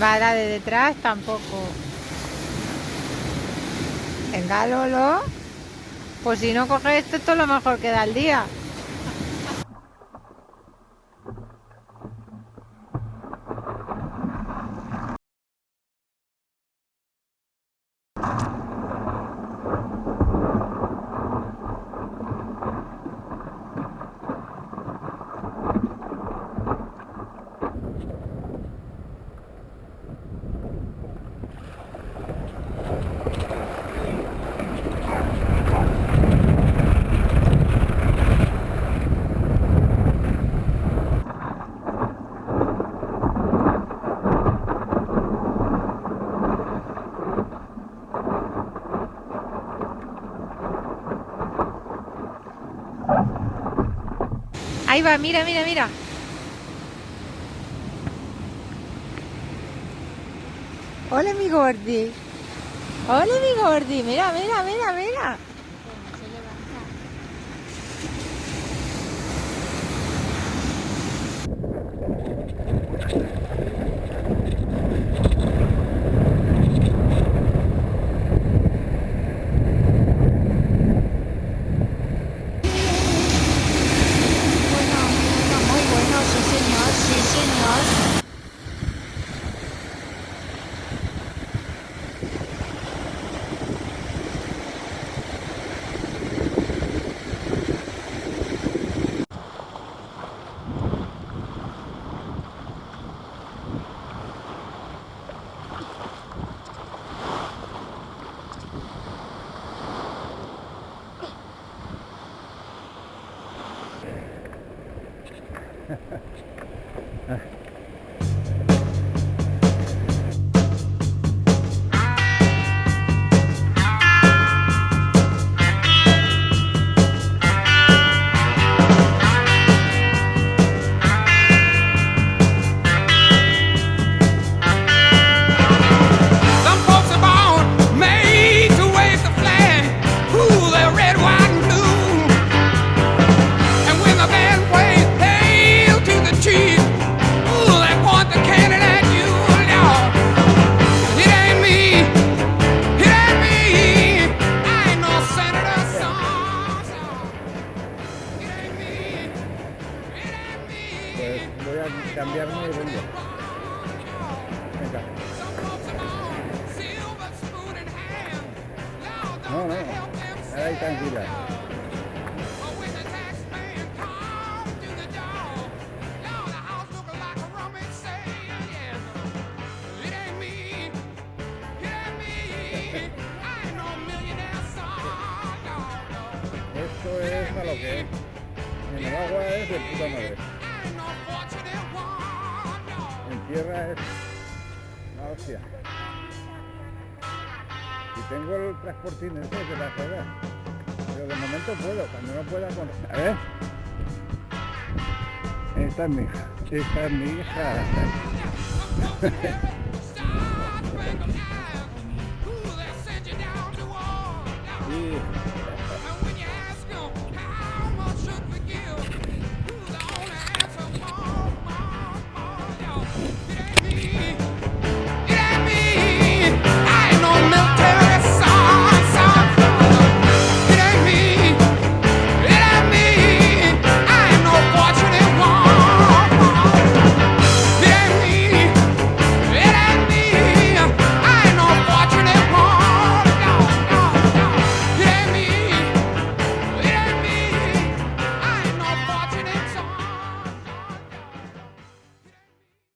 va la de detrás tampoco. Venga, Lolo. Pues si no coges esto, esto es lo mejor que da el día. Ahí va, mira, mira, mira. Hola, mi gordi. Hola, mi gordi. Mira, mira, mira, mira. Muy bueno, sí, señor, sí, señor. Some folks are born made to wave the flag. Ooh, they're red, white, and blue. And when the band plays "Hail to the Chief," ooh, they point the cannon at you. Lord, it ain't me, it ain't me. I ain't no senator, son. It ain't me, it ain't me. Pues voy a cambiarme y vengo. Venga. No, no, ahí tranquila. Esto es a lo que es. En el agua es de puta madre. En tierra es la hostia. Y tengo el transportín este que va a joder. Pero de momento puedo, cuando no pueda con... A ver. Esta es mi hija. Esta es mi hija.